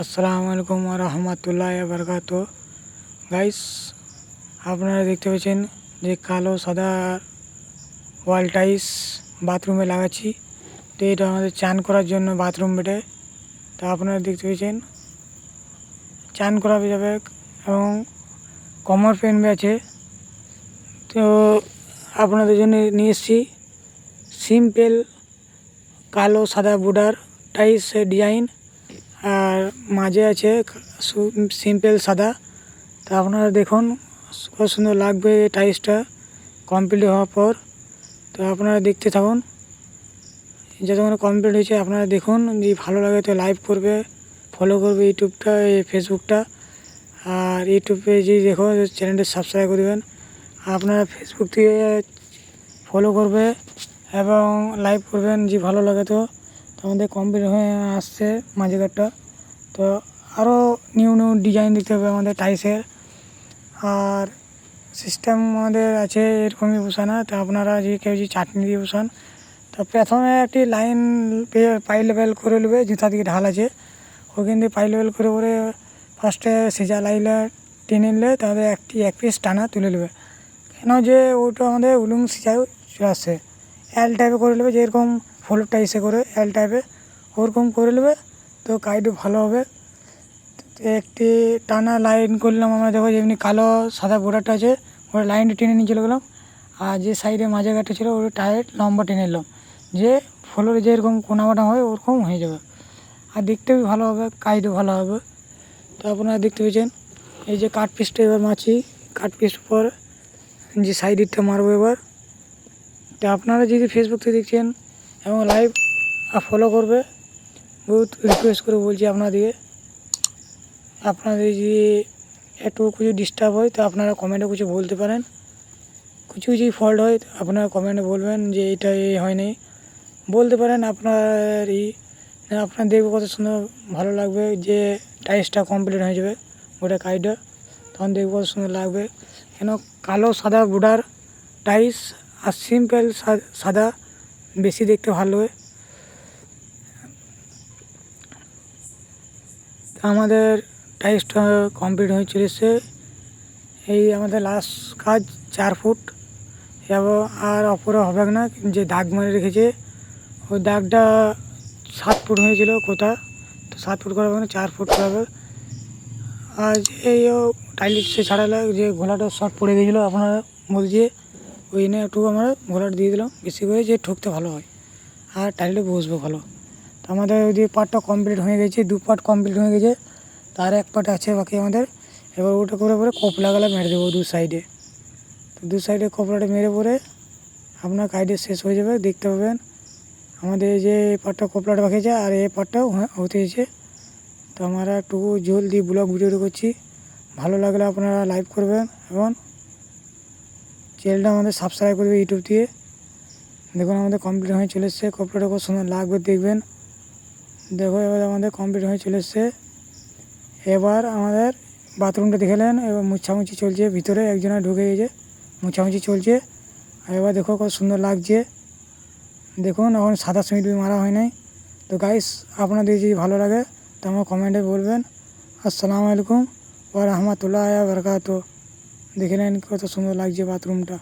আসসালামু আলাইকুম ওয়া রাহমাতুল্লাহি ওয়া বারাকাতুহু। গাইস, আপনারা দেখতে পাচ্ছেন যে কালো সাদা ওয়াল টাইলস বাথরুমে লাগাচ্ছি। তো এটা আমাদের চান করার জন্য বাথরুম বেটে। তো আপনারা দেখতে পাচ্ছেন চান করা যাবে এবং কমর ফ্যান আছে। তো আপনাদের জন্য নিয়ে এসেছি সিম্পল কালো সাদা বর্ডার টাইলস ডিজাইন, আর মাঝে আছে সিম্পল সাদা। তো আপনারা দেখুন কত সুন্দর লাগবে এই টাইলসটা কমপ্লিট হওয়ার পর। তো আপনারা দেখতে থাকুন, যতক্ষণ কমপ্লিট হয়েছে আপনারা দেখুন। যদি ভালো লাগে তো লাইক করবে, ফলো করবে ইউটিউবটা, ফেসবুকটা, আর ইউটিউবে যদি দেখো চ্যানেলটা সাবস্ক্রাইব করবেন। আপনারা ফেসবুক থেকে ফলো করবে এবং লাইক করবেন যদি ভালো লাগে। তো আমাদের কমপ্লিট হয়ে আসছে মাঝেকারটা। তো আরও নিউ ডিজাইন দিতে হবে আমাদের টাইলসের, আর সিস্টেম আমাদের আছে এরকমই বসানো। তো আপনারা যদি কেউ যদি চাটনি দিয়ে বসান, তো প্রথমে একটি লাইন পাই লেভেল করে নেবে, জুতা দিকে ঢাল আছে ওখান দিয়ে পাই লেভেল করে করে ফার্স্টে সিজা লাইলে টেনে নিলে তাহলে এক পিস টানা তুলে নেবে। কেন যে ওইটা আমাদের উলুং সিজায় চলে আসছে। এল টাইপে করে নেবে, যেরকম ফ্লোর টাইসে করে এল টাইপে ওরকম করে নেবে। তো কাইডও ভালো হবে। একটি টানা লাইন করলাম আমরা, দেখো যেমনি কালো সাদা বর্ডারটা আছে ওটা লাইনটা টেনে নিয়ে চলে গেলাম, আর যে সাইডে মাঝে গাঁটটা ছিল ওটা টায়ার লম্বা টেনে নিলাম, যে ফ্লোরে যেরকম কোনাবাটা হয় ওরকম হয়ে যাবে, আর দেখতেও ভালো হবে, কাইডও ভালো হবে। তো আপনারা দেখতে পেয়েছেন এই যে কাঠ পিসটা এবার মাছি, কাঠ পিস পর যে সাইডটা মারবো এবার। তো আপনারা যদি ফেসবুক থেকে দেখছেন এবং লাইভ ফলো করবে, বহুত রিকোয়েস্ট করে বলছি আপনাদেরকে। আপনাদের যদি একটু কিছু ডিস্টার্ব হয় তো আপনারা কমেন্টে কিছু বলতে পারেন। কিছু যদি ফল্ট হয় আপনারা কমেন্টে বলবেন যে এটা এই হয়নি, বলতে পারেন। আপনার দেখবে কত সুন্দর ভালো লাগবে, যে টাইলসটা কমপ্লিট হয়ে যাবে ওটা কাইডটা, তখন দেখবে কত সুন্দর লাগবে। কেন কালো সাদা বর্ডার টাইলস আর সিম্পল সাদা বেশি দেখতে ভালো হয়। আমাদের টাইলসটা কমপ্লিট হয়ে চলে এসছে। এই আমাদের লাস্ট কাজ 4 ফুট, এবং আর অপরে হবে না। যে দাগ মারে রেখেছে ওই দাগটা 7 ফুট হয়েছিল কোথা, তো 7 ফুট করা হবে না, 4 ফুট করা হবে। আর এই টাইলসে ছাড়ালে যে ঘোলাটা শর্ট পড়ে গেছিলো আপনারা বলছে, ওই জন্য একটু আমরা ঘোলাটা দিয়ে দিলাম বেশি করে, যে ঠুকতে ভালো হয় আর টাইলটা বসবে ভালো। তো আমাদের ওই যে পার্টটা কমপ্লিট হয়ে গেছে, 2 পার্ট কমপ্লিট হয়ে গেছে, তার 1 পার্ট আছে বাকি আমাদের। এবার ওটা করে পরে কপলাগালা মেরে দেবো 2 সাইডে। তো 2 সাইডে কপলাটা মেরে পরে আপনার কাইডে শেষ হয়ে যাবে, দেখতে পাবেন। আমাদের যে পার্টটা কপলাটা বাকি আছে আর এই পার্টটাও হতে হয়েছে। তো আমরা একটু জলদি ব্লগ ভিডিওটা করছি, ভালো লাগলে আপনারা লাইক করবেন এবং চ্যানেলটা আমাদের সাবস্ক্রাইব করবে ইউটিউব দিয়ে। দেখুন আমাদের কমপ্লিট হয়ে চলে এসছে, কপলাটা কত সুন্দর লাগবে দেখবেন। দেখো এবার আমাদের কমপ্লিট হয়ে চলে এসছে। এবার আমাদের বাথরুমটা দেখলেন, এবার মুছামুছি চলছে, ভিতরে একজনে ঢুকে গেছে, মুছামুছি চলছে। আর এবার দেখো কত সুন্দর লাগছে, দেখুন এখন সাদা সিমেন্ট মারা হয় নাই। তো গাইস, আপনাদের যদি ভালো লাগে তো আমার কমেন্টে বলবেন। আসসালামু আলাইকুম ওয়া রাহমাতুল্লাহি ওয়া বারাকাতুহু। দেখে নেন কত সুন্দর লাগছে বাথরুমটা।